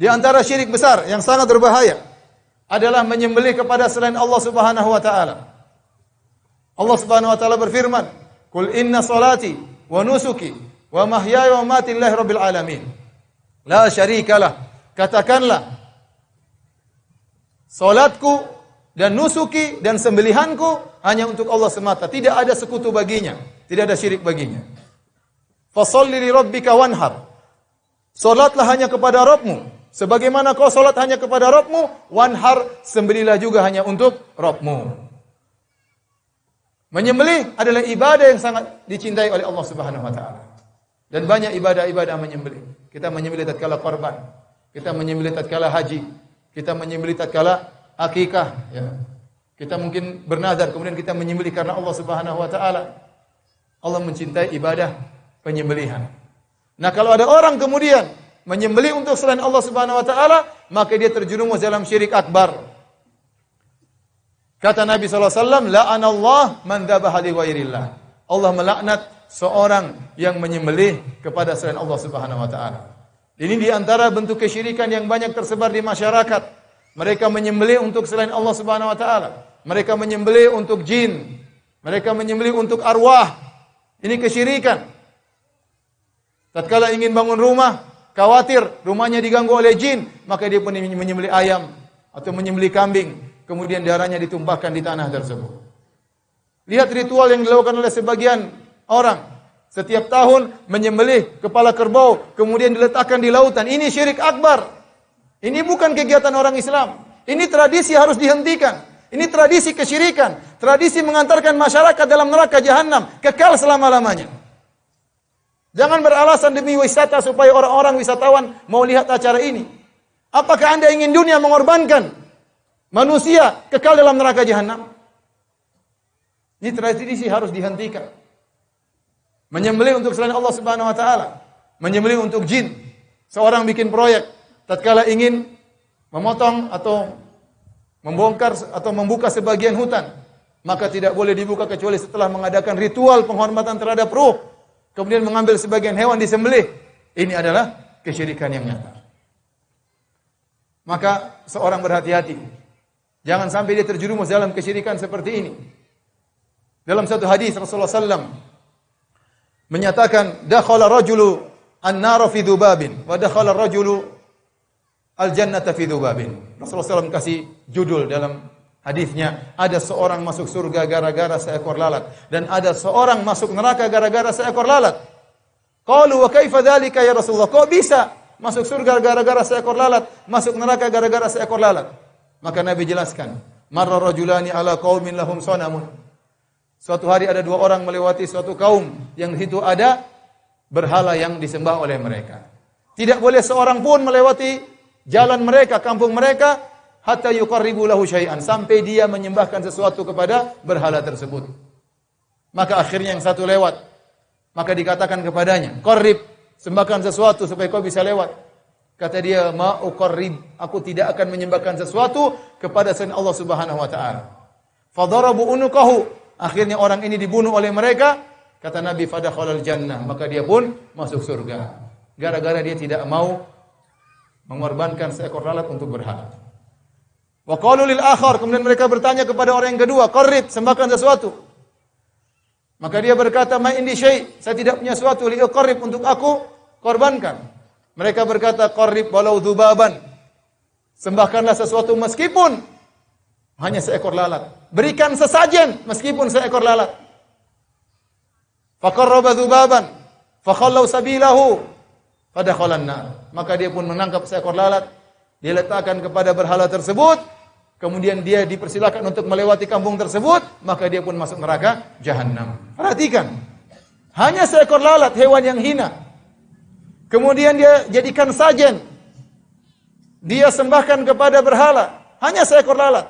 Di antara syirik besar yang sangat berbahaya adalah menyembelih kepada selain Allah Subhanahu wa taala. Allah Subhanahu wa taala berfirman, "Qul inna salati wa nusuki wa mahyaya wa mamati lillahi rabbil alamin. La syarikalah." Katakanlah, salatku dan nusuki dan sembelihanku hanya untuk Allah semata, tidak ada sekutu baginya, tidak ada syirik baginya. Fasholli li rabbika wanhar. Salatlah hanya kepada Rabbmu, sebagaimana kau salat hanya kepada Rabbmu, wanhar, sembelilah juga hanya untuk Rabbmu. Menyembelih adalah ibadah yang sangat dicintai oleh Allah Subhanahu wa taala. Dan banyak ibadah-ibadah menyembelih. Kita menyembelih tatkala korban, kita menyembelih tatkala haji, kita menyembelih tatkala akikah, ya. Kita mungkin bernazar kemudian kita menyembelih karena Allah Subhanahu wa taala. Allah mencintai ibadah penyembelihan. Nah, kalau ada orang kemudian menyembelih untuk selain Allah Subhanahu wa taala, maka dia terjerumus dalam syirik akbar. Kata Nabi SAW, la'anallah man dzabaha li ghairillah. Allah melaknat seorang yang menyembelih kepada selain Allah Subhanahu wa taala. Ini di antara bentuk kesyirikan yang banyak tersebar di masyarakat. Mereka menyembelih untuk selain Allah Subhanahu wa taala. Mereka menyembelih untuk jin. Mereka menyembelih untuk arwah. Ini kesyirikan. Tatkala ingin bangun rumah, khawatir rumahnya diganggu oleh jin, maka dia pun menyembelih ayam atau menyembelih kambing, kemudian darahnya ditumpahkan di tanah tersebut. Lihat ritual yang dilakukan oleh sebagian orang. Setiap tahun menyembelih kepala kerbau, kemudian diletakkan di lautan. Ini syirik akbar. Ini bukan kegiatan orang Islam. Ini tradisi harus dihentikan. Ini tradisi kesyirikan. Tradisi mengantarkan masyarakat dalam neraka jahanam, kekal selama-lamanya. Jangan beralasan demi wisata supaya orang-orang wisatawan mau lihat acara ini. Apakah Anda ingin dunia mengorbankan manusia kekal dalam neraka jahanam? Ini tradisi harus dihentikan. Menyembelih untuk selain Allah Subhanahu wa taala, menyembelih untuk jin. Seorang bikin proyek, tatkala ingin memotong atau membongkar atau membuka sebagian hutan, maka tidak boleh dibuka kecuali setelah mengadakan ritual penghormatan terhadap ruh, kemudian mengambil sebagian hewan disembelih. Ini adalah kesyirikan yang nyata. Maka seorang berhati-hati, jangan sampai dia terjerumus dalam kesyirikan seperti ini. Dalam satu hadis Rasulullah SAW menyatakan, dakhala rajulu an-nara fi dzubabin wa dakhala rajulu al-jannata fi dzubabin. Rasulullah SAW kasih judul dalam hadisnya, ada seorang masuk surga gara-gara seekor lalat dan ada seorang masuk neraka gara-gara seekor lalat. Qalu wa kaifa dzalika ya Rasulullah? Kok bisa masuk surga gara-gara seekor lalat, masuk neraka gara-gara seekor lalat? Maka Nabi jelaskan, marra rajulani ala qaumin lahum sanamun. Suatu hari ada dua orang melewati suatu kaum yang di situ ada berhala yang disembah oleh mereka. Tidak boleh seorang pun melewati jalan mereka, kampung mereka, hatta yuqarribu lahu syai'an, sampai dia menyembahkan sesuatu kepada berhala tersebut. Maka akhirnya yang satu lewat, maka dikatakan kepadanya, qarrib, sembahkan sesuatu supaya kau bisa lewat. Kata dia, ma uqarrib, aku tidak akan menyembahkan sesuatu kepada selain Allah Subhanahu wa taala. Fadarabu unuqahu, akhirnya orang ini dibunuh oleh mereka. Kata Nabi, fadakhalal jannah, maka dia pun masuk surga. Gara-gara dia tidak mau mengorbankan seekor lalat untuk berhala. Wa qalu lil akhar, kemudian mereka bertanya kepada orang yang kedua, qarrib, sembahkan sesuatu. Maka dia berkata, ma indi syai', saya tidak punya sesuatu li uqarrib untuk aku korbankan. Mereka berkata, qarrib walau dzubaban, sembahkanlah sesuatu meskipun hanya seekor lalat. Berikan sesajen meskipun seekor lalat. Faqarraba dzubaban fakhallau sabilahu fadakhalan nar. Maka dia pun menangkap seekor lalat, dia letakkan kepada berhala tersebut, kemudian dia dipersilakan untuk melewati kampung tersebut, maka dia pun masuk neraka jahanam. Perhatikan, hanya seekor lalat, hewan yang hina, kemudian dia jadikan sajen, dia sembahkan kepada berhala, hanya seekor lalat,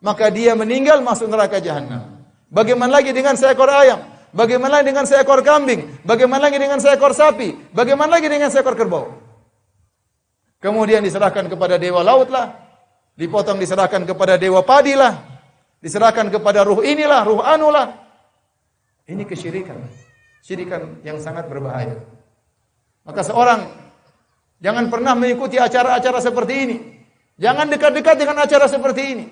maka dia meninggal masuk neraka jahanam. Bagaimana lagi dengan seekor ayam? Bagaimana lagi dengan seekor kambing? Bagaimana lagi dengan seekor sapi? Bagaimana lagi dengan seekor kerbau? Kemudian diserahkan kepada dewa laut lah, dipotong diserahkan kepada dewa padi lah, diserahkan kepada ruh inilah, ruh anulah. Ini kesyirikan. Syirikan yang sangat berbahaya. Maka seorang Jangan pernah mengikuti acara-acara seperti ini. Jangan dekat-dekat dengan acara seperti ini.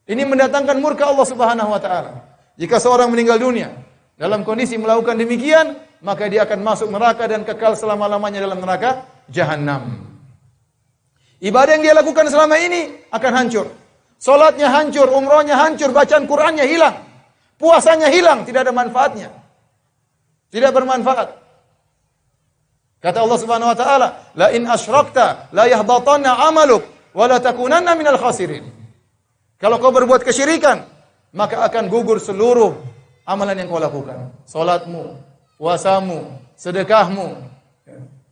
Ini mendatangkan murka Allah Subhanahu wa taala. Jika seorang meninggal dunia dalam kondisi melakukan demikian, maka dia akan masuk neraka dan kekal selama-lamanya dalam neraka jahanam. Ibadah yang dia lakukan selama ini akan hancur. Salatnya hancur, umrohnya hancur, bacaan Qur'annya hilang. Puasanya hilang, tidak ada manfaatnya. Tidak bermanfaat. Kata Allah Subhanahu wa taala, "La in asyrakta la yahbatanna 'amaluk wa la takunanna minal khasirin." Kalau kau berbuat kesyirikan, maka akan gugur seluruh amalan yang kau lakukan. Salatmu, puasamu, sedekahmu,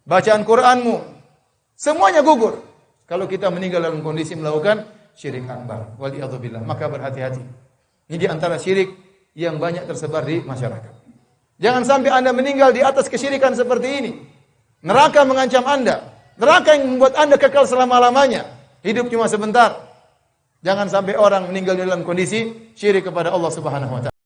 bacaan Qur'anmu, semuanya gugur. Kalau kita meninggal dalam kondisi melakukan syirik akbar, waliyadzubillah, maka berhati-hati. Ini di antara syirik yang banyak tersebar di masyarakat. Jangan sampai Anda meninggal di atas kesyirikan seperti ini. Neraka mengancam Anda. Neraka yang membuat Anda kekal selama-lamanya. Hidup cuma sebentar. Jangan sampai orang meninggal dalam kondisi syirik kepada Allah Subhanahu wa taala.